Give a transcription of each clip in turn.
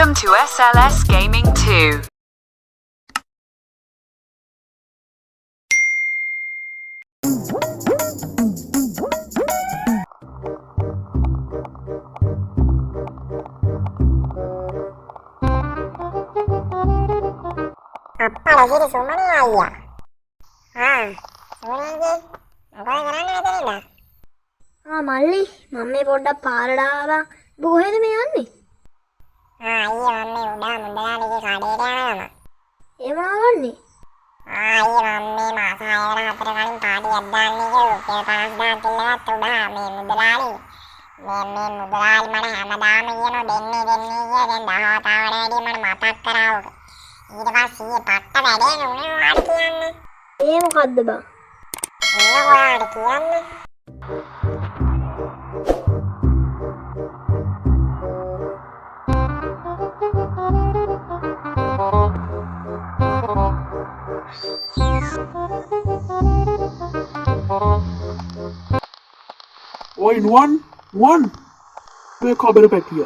Welcome to SLS Gaming 2. Apa lagi di rumah nih ayah? Sebenarnya apa yang කරන්නේ මෙතන? මල්ලි මම මේ පොඩ්ඩක් පාරට ආවා. ඔබ කොහෙද මේ යන්නේ? අයියේ මම මේ උඩ මුදලාලිගේ කඩේට යනවා. ඒ මොනවන්නේ? අයියේ මම මේ මාස 6 වෙන 4 කලින් පාටියක් දාන්නේ කියලා රුපියල් 50,000 කිල්ලවත් උඩා මේ මුදලාලි. මේ මුදලාලි මට හැමදාම කියනවා දෙන්නේ කියලා දැන් 17 වැඩි මට මතක් කරාවක. ඊට පස්සේ පට්ට වැඩේ නුනේ ඔයාලට කියන්නේ. ඒ මොකද්ද බං? ඒක ඔයාලට කියන්නේ. Oi, Nuan, මේ කබර පැටිය.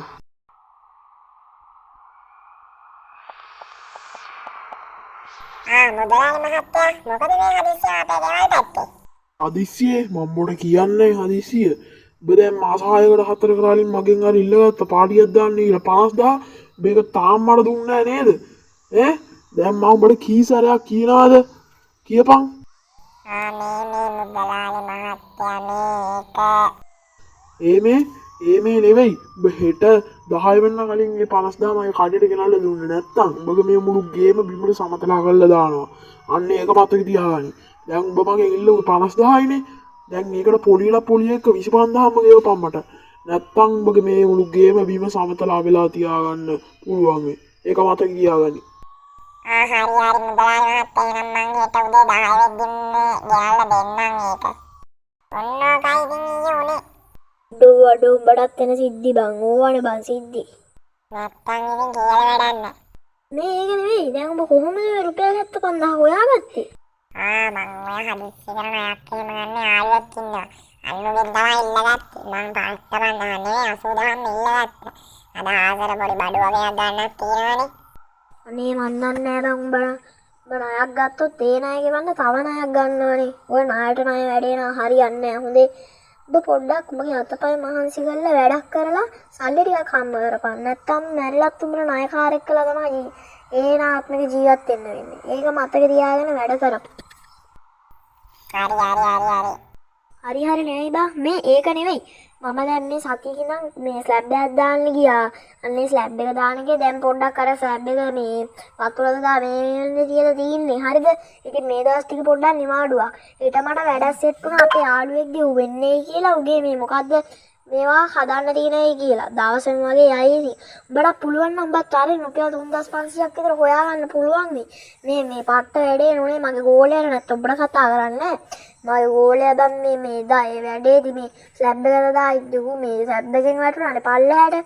මුදලාලි මහත්තයා මොකද මේ හදිස්සිය අපේ ගෙවල් පැත්තේ? හදිස්සියේ මම මොඩ කියන්නේ හදිස්සිය. ඔබ දැන් මාස 6කට 4කට කලින් මගෙන් හරි ඉල්ලගත්ත පාටියක් දාන්න කියලා 50,000 මේක තාම මට දුන්නේ නැහැ නේද? දැන් මම ඔබට කී සැරයක් කියනවාද? කියපන්. මේ මුදලාලි මහත්තයා මේක ඒ මේ නෙවෙයි. ඔබ හෙට 10 වෙනිදා කලින් මේ 50,000 මගේ කඩේට ගෙනල්ලා දුන්නේ නැත්තම් ඔබගේ මේ මුළු ගේම බිමට සමතලා කරලා දානවා. අන්න ඒක මතක තියාගන්න. දැන් ඔබ මගෙන් ඉල්ලුවේ 50,000යිනේ. දැන් ඒකට පොලිය එක්ක 25000ම ගෙවපන් මට. නැත්තම් ඔබගේ මේ මුළු ගේම බිම සමතලා වෙලා තියාගන්න පුළුවන් වෙයි. ඒක මතක තියාගන්න. හරි මුදලාලි මහත්තයා නම් මං හෙට උදේ 10 වෙද්දිම ගෙනල්ලා දෙන්නම් ඒක. ඔන්න කයි ඉතින් ඊයේ අඩෝ උඹටත් එන සිද්ධි බං. ඕවනේ බං සිද්ධි. නැත්තම් ඉතින් කියලා වැඩක් නැහැ. මේ ඒක නෙවෙයි. දැන් ඔබ කොහොමද මේ රුපියල් 75,000 හොයාගත්තේ? මං ඔය හදිස්සි කරන අයක් එහෙම ගන්න ආයෙත් ඉන්නවා. අන්නුගෙන් තමයි ඉල්ලගත්තේ. මං පාස්තරන් නෙවෙයි 80,000 ඉල්ලගත්තා. අද ආසර පොඩි බඩු වගේ ගන්නත් තියෙනවනේ. අනේ මන් දන්නේ නැහැ බං උඹ ණයක් ගත්තොත් ඒ ණය ගෙවන්න තව ණයක් ගන්නවනේ. ඔය ණයට ණය වැඩේ නා හරියන්නේ නැහැ. හොඳේ ඔබ පොඩ්ඩක් උඹගේ අතපය මහන්සි කරලා වැඩක් කරලා සල්ලි ටිකක් හම්බ කරපන්. නැත්තම් මැරිලත් උඹට ණයකාරයෙක් කළා තමයි ඒ නාත්මක ජීවත් වෙන්න වෙන්නේ. ඒක මතක තියාගෙන වැඩ කරපන්. හරි නෙවෙයි බා. මේ ඒක නෙවෙයි. මම දැන් මේ සතියකින් නම් මේ ස්ලැබ් එකක් දාන්න ගියා. අන්නේ ස්ලැබ් එක දාන එකේ දැන් පොඩ්ඩක් අර ස්ලැබ් එක මේ වතුරද දා මේ තියලා තින්නේ. හරිද? ඉතින් මේ දවස් ටික පොඩ්ඩක් නිවාඩුවක්. ඊට මට වැඩක් සෙට් වුණා. අපේ යාළුවෙක්ගේ වෙන්නේ කියලා උගේ මේ මොකද්ද මේවා හදන්න තියෙනයි කියලා. දවසෙන් වගේ යයි ඉතින්. උඹට පුළුවන් නම් උඹත් අර රුපියල් 3500ක් විතර හොයාගන්න පුළුවන් මේ පට්ට වැඩේ නුනේ මගේ ගෝලයට නැත්නම් උඹට කතා කරන්නේ නැහැ. මගේ ගෝලයා දැන් මේ දා ඒ වැඩේදී මේ ස්ලැබ් එකට දායිද්දු මේ ස්ලැබ් එකෙන් වැටුණානේ පල්ලෙහාට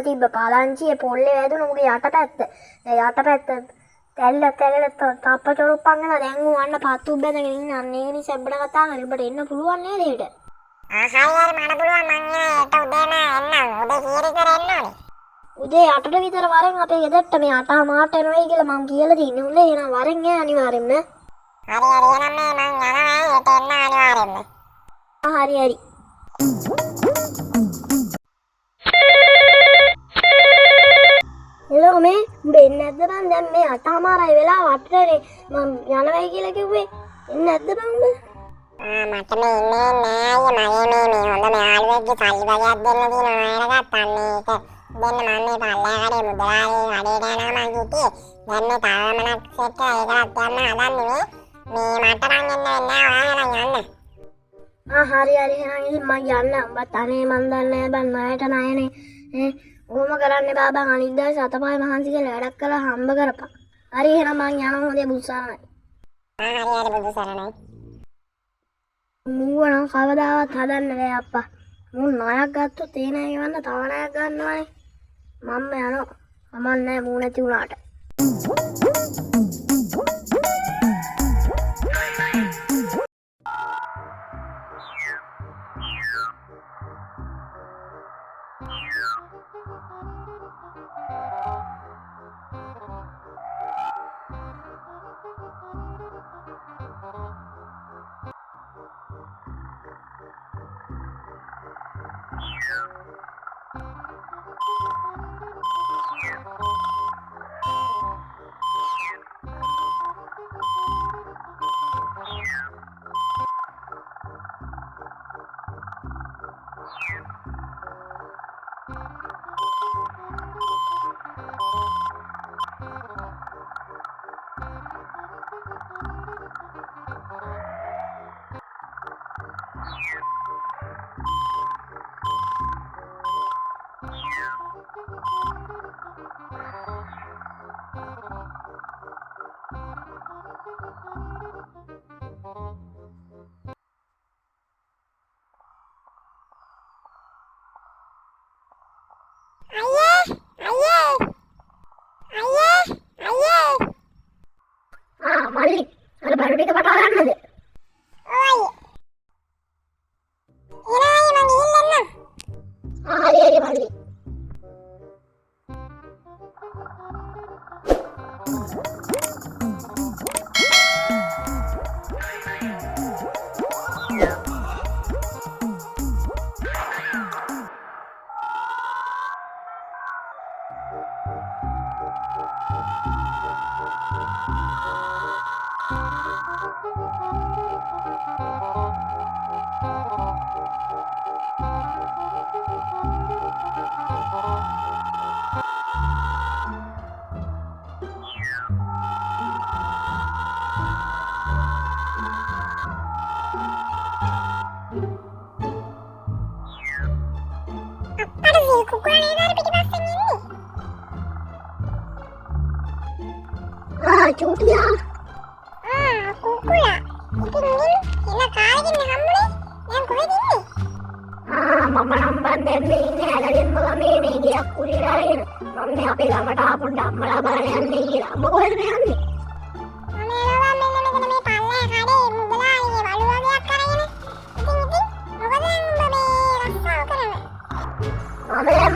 තිබ්බ පාලංචියේ පොල්ලේ වැදුණු මුගේ යටපැත්ත. දැන් යටපැත්ත තැල්ල තප්පචොරුප්පන් ගලා දැන් ඌ අන්න පත්තු බැඳගෙන ඉන්න අන්න ඒ නිසා උඹට කතා කරලා උඹට එන්න පුළුවන් නේද හෙට? හරි මට පුළුවන් මං හෙට උදේම එන්නම්. උදේ කීරි කර එන්න ඕනේ. උදේ 8ට විතර වරෙන් අපේ ගෙදරට මේ 8 මාට එනවයි කියලා මං කියලා තියෙන්නේ. හොඳේ එහෙනම් වරෙන් එන්න අනිවාර්යෙන්ම. හරි එහෙනම් මං යනවා හෙට එන්න අනිවාර්යෙන්ම. හරි. එළෝ මේ උඹ එන්නේ නැද්ද බං? දැන් මේ 8:00මාරයි වෙලාව 8ටනේ මං යනවයි කියලා කිව්වේ. එන්නේ නැද්ද බං උඹ? මට මේ ඉන්නේ නෑ මගේ හොඳ යාළුවෙක්ගේ සල්ලි වගේක් දෙන්න තියෙනවා අයලා ගත්තා මේක දෙන්න මම මේ පල්ලෙහාට මුදලාලි වැඩේට යනවා මං කිව්වේ දැන් මේ තාමනක් සෙට් එකකට යන්න හදන්නේ මේ මට නම් එන්න වෙන්නේ නෑ ඔයාලා යන්න. හරි එහෙනම් ඉතින් මං යන්න. උඹත් අනේ මං දන්නේ නෑ බං ණයට ණයනේ. කොහොම කරන්නේ බාබා අනිත් දවසේ අතපය මහන්සි කියලා වැඩක් කරලා හම්බ කරපන්. හරි එහෙනම් මං යනවා හොඳේ බුදුසරණයි. හරි බුදුසරණයි. මුවනම් කවදාවත් හදන්න බෑ අප්පා. මුන් ණයක් ගත්තොත් ඒ ණය ගෙවන්න තව ණයක් ගන්නවානේ. මම යනවා. කමන්නේ මූ නැති උනාට. මල්ලි අර බඩු ටික පටව ගන්නද? හරි මල්ලි. චූටියා කුකුලා ඉතින් එන කාලෙකින් හම්බුනේ දැන් කොහෙද ඉන්නේ මම නම් බන්දේ ඉන්නේ අරගෙන මේ ගියක් කුරියලා එන මම අපේ ළමට ආපුණ්ඩ අම්මලා බලන්න යන්නේ කියලා ඔබ කොහෙද යන්නේ මම එනවා මෙන්න මෙතන මේ පල්ලේ කඩේ මුදලාලිගේ වළු වගේක් අරගෙන ඉතින් මොකද උඹ මේ රස්සාව කරන්නේ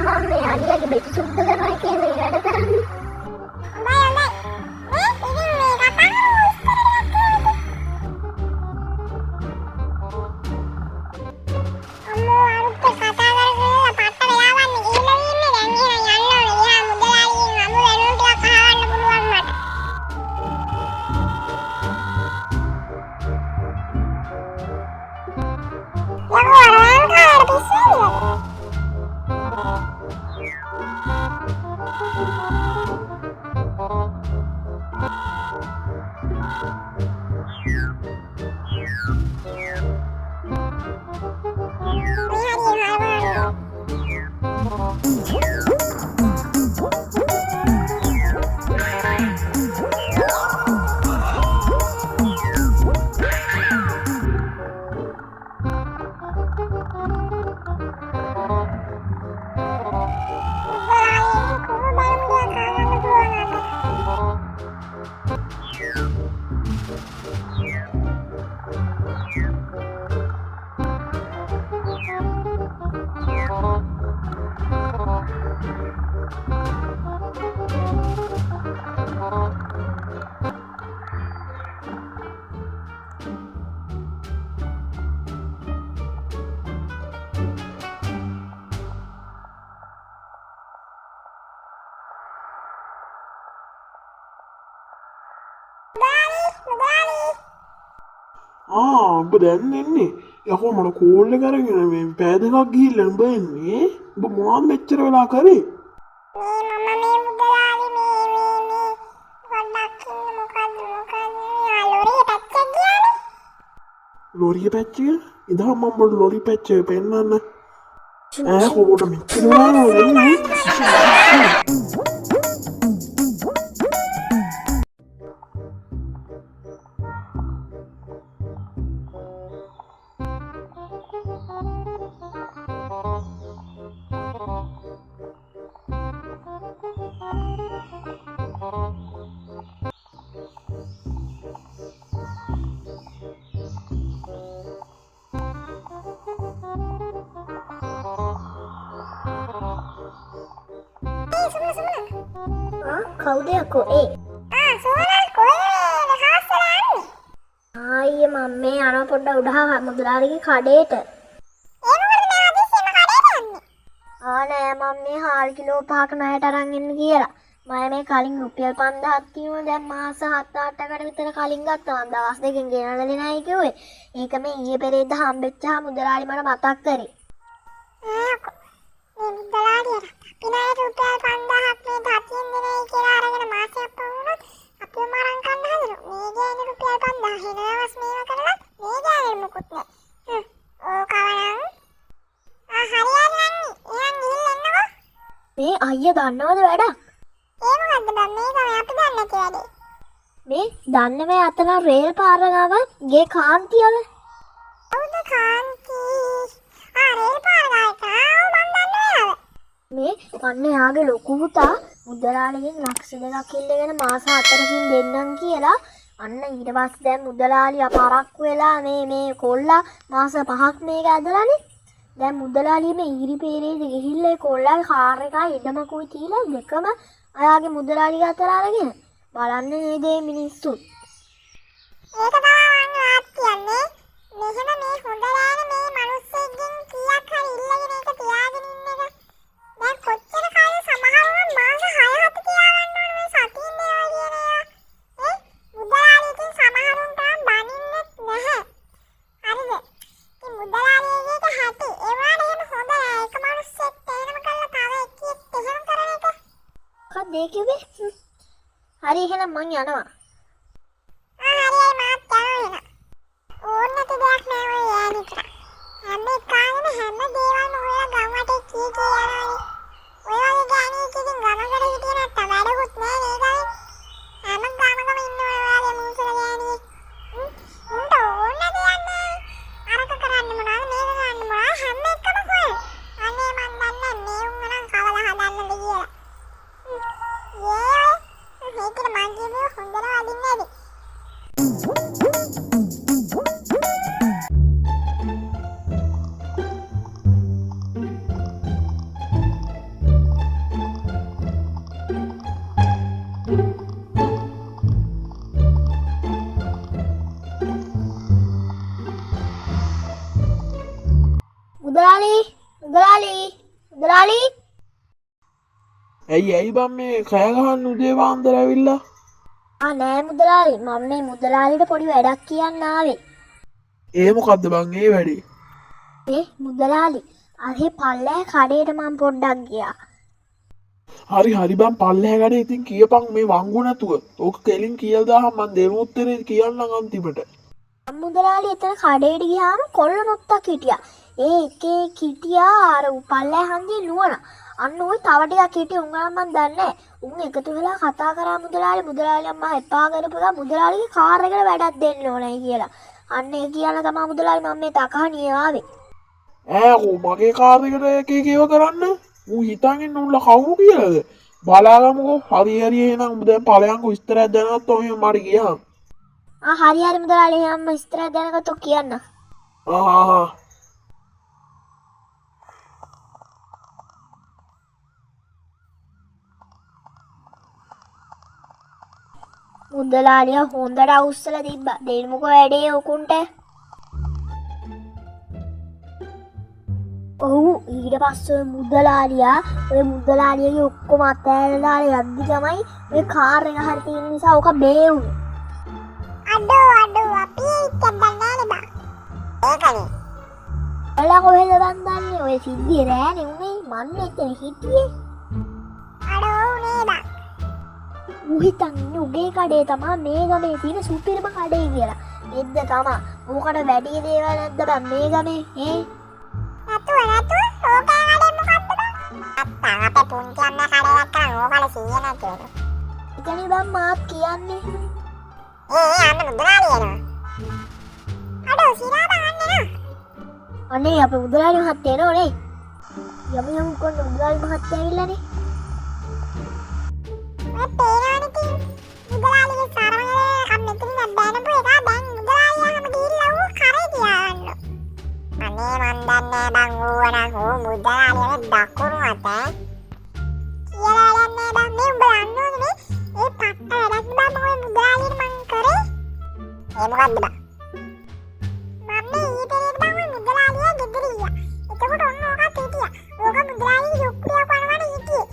මම මේ අනියගේ බෙච්ච සුද්ධ කරනවා කියන වැඩ කරන්නේ උඹ දැන් එන්නේ යකෝ මට කෝල් එක අරගෙන මේ පෑ දෙකක් ගිහිල්ලා උඹ එන්නේ උඹ මොනවද මෙච්චර වෙලා කරේ මේ මම මේ මුදලාලි මේ පොඩ්ඩක් ඉන්න මොකද ලොරිය පැච්ච ගියානේ ලොරිය පැච්ච එක ඉතින් මම උඹට ලොරි පැච්ච එක පෙන්නන්න කොහොමද මෙච්චර වෙලා වෙන්නේ කවුද යකෝ ඒ සෝනල් කොහෙද හාස්සලා යන්නේ ආයේ මම මේ යන පොඩ්ඩ උඩහා මුදලාලිගේ කඩේට ඒ මොකටද මේ ආදිස්සෙම කඩේට යන්නේ මල් කිලෝ 5ක ණයට අරන් එන්න කියලා. මම මේ කලින් රුපියල් 5000ක් තියෙනවා. දැන් මාස 7-8කට විතර කලින් ගත්තා. මම දවස් දෙකකින් ගෙනල්ලා දෙනයි කිව්වේ. ඒක මේ ඊයේ පෙරේද හම්බෙච්චා මුදලාලි මට මතක් කරේ. මේ මුදලාලියට පිනාට රුපියල් 5000ක් මේ දතියෙන් දෙනයි කියලා අරගෙන මාසයක් පවුනොත් අපිව මරන් කන්න හදනවා. මේ ගෑනේ රුපියල් 5000 හෙනවස් මේව කරලා මේ ගෑනේ මොකුත් නෑ. ඕකවනම් හරියන්නේ එයන් ගිහින් එන්නකෝ. මේ අයියා දන්නවද වැඩක්? ඒ මොකද්ද බං මේ ගම අපි දන්නේ නැති වැඩේ. මේ දන්නේ මේ අතන රේල් පාර ගාව ගේ කාන්තියව. කවුද කාන්ති? රේල් පාර ගාව මං දන්නේ. මේ කන්නේ යාගේ ලොකු පුතා මුදලාලිගෙන් ලක්ෂ 2ක් ඉල්ලගෙන මාස 4කින් දෙන්නම් කියලා අන්න ඊට පස්සේ දැන් මුදලාලි අපරක්කු වෙලා මේ කොල්ලා මාස 5ක් මේක ඇදලානේ. දැන් මුදලාලි මේ ඊරි පෙරේද ගිහිල්ලා කොල්ලාගේ කාර් එකයි ඉඩමකුයි තියලා දෙකම අයාගේ මුදලාලි අතර අරගෙන බලන්න නේද මේ මිනිස්සු. ඒක තමයි මං වාත් කියන්නේ. මෙහෙම මේ හොඳ රෑනේ මේ මිනිස්සෙක්ගෙන් කීයක් හරි ඉල්ලගෙන ඒක තියාගෙන ඉන්න එක. දැන් කොච්චර කාලෙ සමහරව මාස 6-7 තියාගන්න ඕන මේ සතියින් දේවල් කියන ඒවා. මුදලාලිකින් සමහරුන් තරම් බනින්නෙත් නැහැ. හරිද? ඉතින් මුදලාලියේක හැටි ඒ වුණාට එහෙම හොඳ නෑ. ඒක මිනිස්සෙක් තේරම කරලා තව එක්කෙක් එහෙම කරන එක. මොකක්ද ඒ කිව්වේ? හරි එහෙනම් මං යනවා. හරියයි මාත් යනවා. ඕන නැති දෙයක් නෑ ඔය යෑනිට. හැම එකාගෙම හැම දේවල්ම හොයලා ගමට කී යනවනේ. ඔය වගේ ගෑණියෙක් ඉතින් ගමකට හිටියේ නැත්තම් වැඩකුත් නෑ නේද? හැම ගමකම ඉන්න ඔය වගේ මුසල ගෑණියෙක්. උන්ට ඕන දෙයක් නෑ. අරක කරන්න මොනවද මේක කරන්න මොනවද හැම එකම හොය. අනේ මන් දන්නේ මේ උන් නම් කවලා හදන්නද කියලා. ඒකට මං කියුවේ හොඳට වදින්නේ නැති. මුදලාලි ඇයි බම් මේ කෑ ගහන්න උදේ පාන්දර ඇවිල්ලා? නෑ මුදලාලි මම මේ මුදලාලිට පොඩි වැඩක් කියන්න ආවේ. ඒ මොකද්ද බං ඒ වැඩේ? මුදලාලි අර පල්ලෑ කඩේට මම පොඩ්ඩක් ගියා. හරි බං පල්ලෑ කඩේ ඉතින් කියපන් මේ වංගු නැතුව. ඕක කෙලින් කියලා දාහම මං දෙන උත්තරේ කියන්නම් අන්තිමට. මුදලාලි එතන කඩේට ගියාම කොල්ල නොත්තක් හිටියා. ඒ එකේ හිටියා අර පල්ලෑ හන්දියේ නුවණ. අන්න ওই තව ටිකක් හිටිය උන්ගලන් මන් දන්නේ නැහැ. උන් එකතු වෙලා කතා කරා මුදලාලි අම්මා එපා කරපුවා මුදලාලිගේ කාර් එකට වැඩක් දෙන්න ඕනේ කියලා. අන්න ඒ කියන තමයි මුදලාලි මම මේ තකහණිය ආවේ. මගේ කාර් එකට එකේව කරන්න? මූ හිතන් ඉන්න උන්ලා කවුරු කියලාද? බලාගමුකෝ. හරි එහෙනම් උඹ දැන් ඵලයන්කෝ විස්තරයක් දැනගත්ත ඔය මට ගියා. හරි මුදලාලි අම්මා විස්තරයක් දැනගත්තොත් කියන්න. මුදලාලිය හොඳට අවුස්සලා තිබ්බා. දෙන්නකෝ වැඩේ උකුන්ට. ඔව් ඊට පස්සේ ඔය මුදලාලියගේ ඔක්කොම අතෑරලා යද්දි තමයි ඔය කාර් එක හරි තියෙන නිසා ඔක බේවුනේ. අඩෝ අපි ඉතින් දන්නේ බා. ඒකනේ. එලා කොහෙද බන්දන්නේ? ඔය සිද්ධිය රෑනේ උනේ මන් එතන හිටියේ. අඩෝ නේද? උහිතන් උගේ කඩේ තමයි මේ ගමේ තියෙන සුපිරිම කඩේ කියලා. එද්ද තමයි. ඕකට වැඩි දේවල් නැද්ද බං මේ ගමේ? නැතුව ඕකේ කඩේ මොකද්ද බං? අත්තා අපේ පුංචි අම්මා කඩේක් කරන් ඕකල සීය නැතුව. ඉතින් බං මාත් කියන්නේ. අන්න මුදලාලි එනවා. අඩෝ සිරා බං අන්නේ. අනේ අපේ මුදලාලි මහත්තයා එනෝනේ. යමු කොන්න මුදලාලි මහත්තයා ඇවිල්ලානේ. මේ පේනානිතින් මුදලාලිගේ සරවනේ කම්මෙතින් බෑනපු එක දැන් මුදලාලියාම ගිහිල්ලා ඌ කරේ තියාගන්න. අනේ මන් දන්නේ බං ඌවනම් ඌ මුදලාලියේ දකුණු අත කියලා යන්නේ බං මේ උඹ යන්නෝනේ ඒ පට්ට වැඩක් බං ඔය මුදලාලියට මං කරේ. ඒ මොකද්ද බං? මම ඊටේ බං ඔය මුදලාලියා ගෙදර ගියා. එතකොට ඔන්න ඕකත් හිටියා. ඕක මුදලාලිගේ යුක්තිය කරනවට හිටියේ.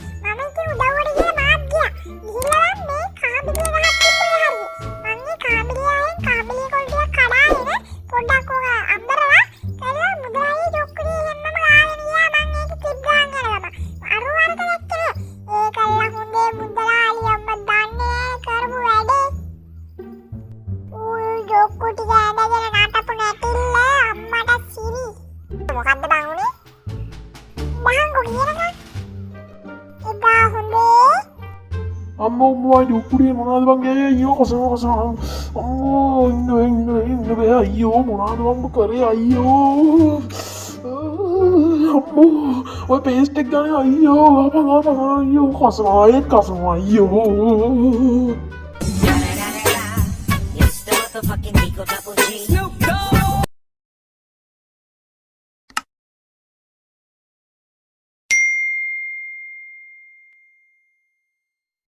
දහංගෝ කියනකම් එදා හොඳේ අම්මෝ දුකුඩේ මොනවද බං අයියෝ කසම අම්මෝ ඉන්න බෑ අයියෝ මොනවද මම කරේ අයියෝ අම්මෝ ඔය පේස්ට් එක ගානේ අයියෝ අපා අයියෝ කසම ආයෙත් කසම අයියෝ It's the motherfucking Eagle Double G.